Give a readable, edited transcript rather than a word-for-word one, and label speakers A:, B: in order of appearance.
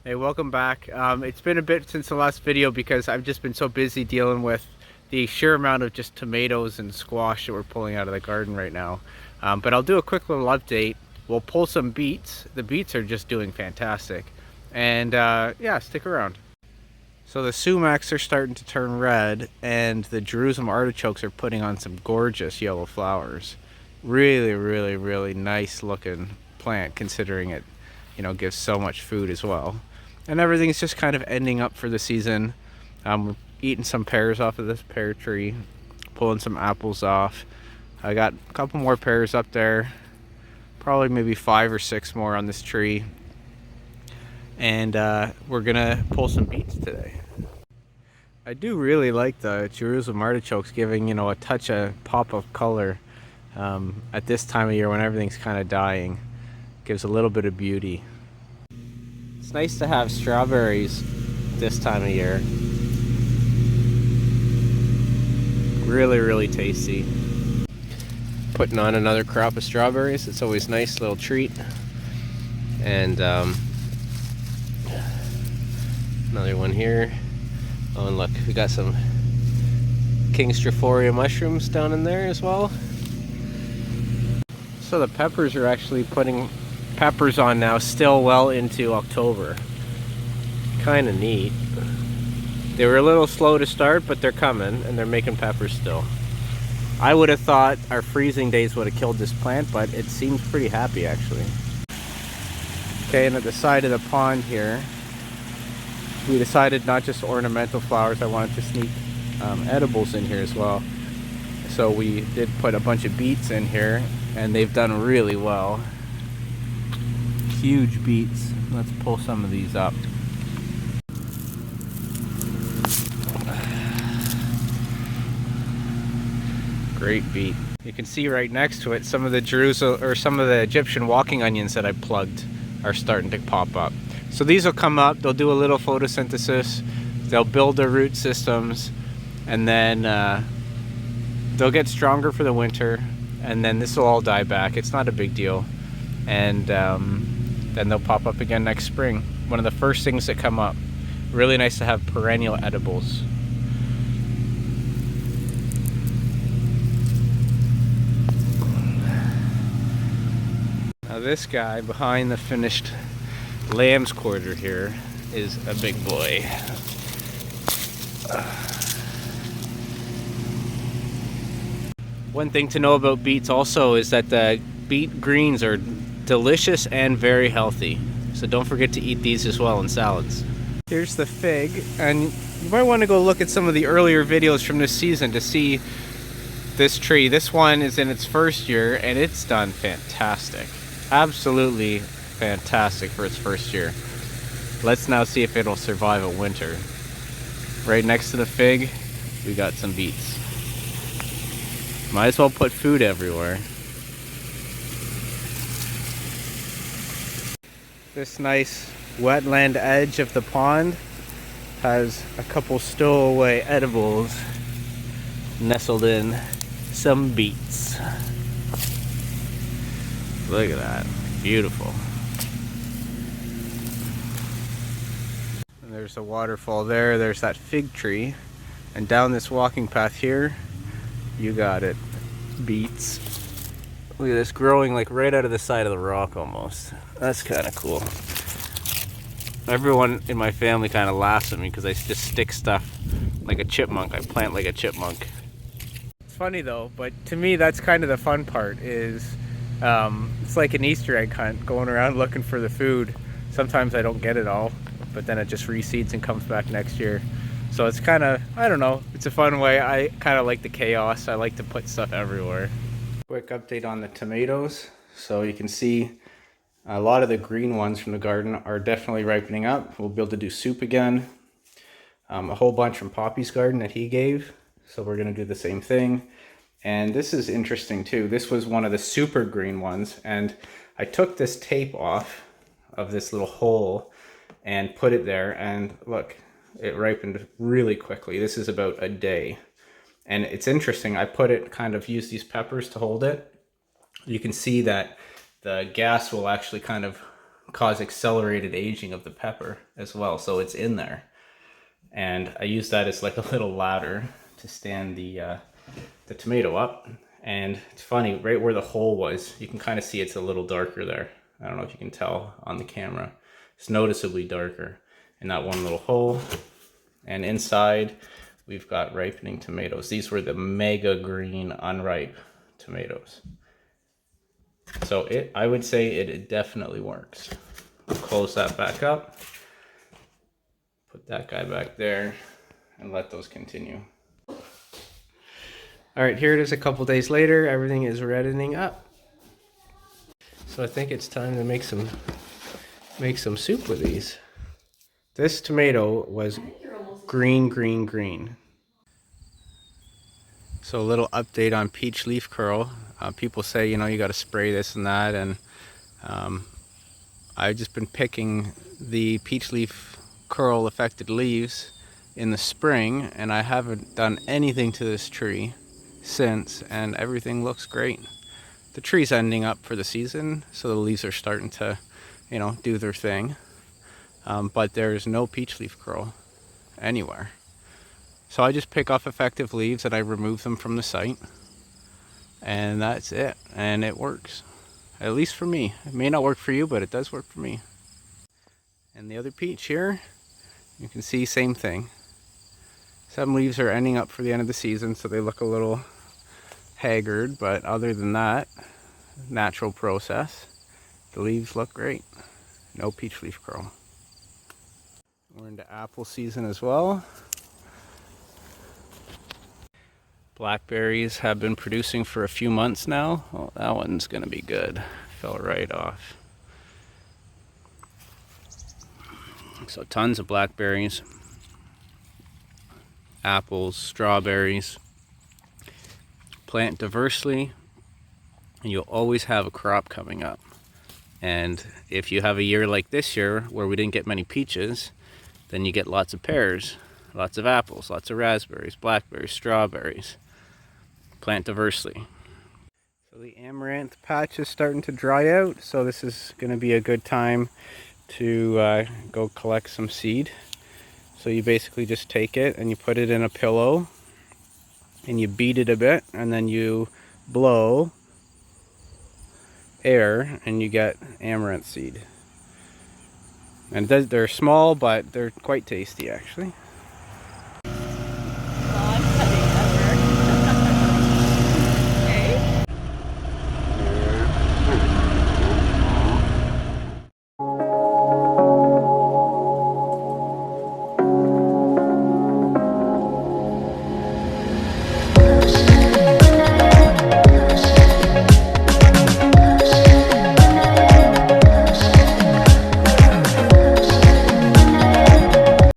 A: Hey, welcome back. It's been a bit since the last video because I've just been so busy dealing with the sheer amount of just tomatoes and squash that we're pulling out of the garden right now. But I'll do a quick little update. We'll pull some beets. The beets are just doing fantastic. And yeah, stick around. So the sumacs are starting to turn red and the Jerusalem artichokes are putting on some gorgeous yellow flowers. Really, really, really nice looking plant considering it, gives so much food as well. And everything's just kind of ending up for the season. We're eating some pears off of this pear tree, pulling some apples off. I got a couple more pears up there, probably maybe 5 or 6 more on this tree. And we're gonna pull some beets today. I do really like the Jerusalem artichokes giving, a touch of pop of color at this time of year when everything's kind of dying. Gives a little bit of beauty. It's nice to have strawberries this time of year. Really, really tasty. Putting on another crop of strawberries. It's always a nice little treat. And another one here. Oh, and look, we got some King Strophoria mushrooms down in there as well. So the peppers are actually putting peppers on now, still well into October. Kind of neat. They were a little slow to start, but they're coming and they're making peppers still. I would have thought our freezing days would have killed this plant, but it seems pretty happy actually. Okay, and at the side of the pond here, we decided not just ornamental flowers, I wanted to sneak edibles in here as well. So we did put a bunch of beets in here and they've done really well. Huge beets. Let's pull some of these up. Great beet. You can see right next to it some of the some of the Egyptian walking onions that I plugged are starting to pop up. So these will come up, they'll do a little photosynthesis, they'll build their root systems, and then they'll get stronger for the winter, and then this will all die back. It's not a big deal. And then they'll pop up again next spring. One of the first things that come up. Really nice to have perennial edibles. Now this guy behind the finished lamb's quarter here is a big boy. One thing to know about beets also is that the beet greens are delicious and very healthy. So don't forget to eat these as well in salads. Here's the fig, and you might want to go look at some of the earlier videos from this season to see this tree. This one is in its first year and it's done fantastic. Absolutely fantastic for its first year. Let's now see if it'll survive a winter. Right next to the fig, we got some beets. Might as well put food everywhere. This nice wetland edge of the pond has a couple stowaway edibles nestled in some beets. Look at that, beautiful. And there's a waterfall there, there's that fig tree, and down this walking path here, you got it, beets. Look at this, growing like right out of the side of the rock almost. That's kind of cool. Everyone in my family kind of laughs at me because I just stick stuff like a chipmunk. I plant like a chipmunk. It's funny though, but to me that's kind of the fun part is it's like an Easter egg hunt, going around looking for the food. Sometimes I don't get it all, but then it just reseeds and comes back next year. So it's kind of, I don't know, it's a fun way. I kind of like the chaos. I like to put stuff everywhere. Quick update on the tomatoes. So you can see a lot of the green ones from the garden are definitely ripening up. We'll be able to do soup again. A whole bunch from Poppy's garden that he gave. So we're gonna do the same thing. And this is interesting too. This was one of the super green ones. And I took this tape off of this little hole and put it there. And look, it ripened really quickly. This is about a day. And it's interesting, I put it, kind of used these peppers to hold it. You can see that the gas will actually kind of cause accelerated aging of the pepper as well. So it's in there. And I use that as like a little ladder to stand the tomato up. And it's funny, right where the hole was, you can kind of see it's a little darker there. I don't know if you can tell on the camera. It's noticeably darker in that one little hole. And inside, we've got ripening tomatoes. These were the mega green unripe tomatoes. So I would say it definitely works. I'll close that back up. Put that guy back there and let those continue. All right, here it is a couple days later. Everything is reddening up. So I think it's time to make some soup with these. This tomato was green, green, green. So a little update on peach leaf curl. People say, you know, you got to spray this and that, and I've just been picking the peach leaf curl affected leaves in the spring, and I haven't done anything to this tree since, and everything looks great. The tree's ending up for the season, so the leaves are starting to, you know, do their thing, but there's no peach leaf curl anywhere. So I just pick off effective leaves and I remove them from the site, and that's it, and it works, at least for me. It may not work for you, but it does work for me. And the other peach here, you can see same thing. Some leaves are ending up for the end of the season, so they look a little haggard, but other than that, natural process, the leaves look great. No peach leaf curl. We're into apple season as well. Blackberries have been producing for a few months now. Oh, that one's gonna be good. Fell right off. So tons of blackberries, apples, strawberries. Plant diversely, and you'll always have a crop coming up. And if you have a year like this year where we didn't get many peaches, then you get lots of pears, lots of apples, lots of raspberries, blackberries, strawberries. Plant diversely. So the amaranth patch is starting to dry out, so this is going to be a good time to go collect some seed. So you basically just take it and you put it in a pillow and you beat it a bit, and then you blow air and you get amaranth seed. And they're small, but they're quite tasty actually.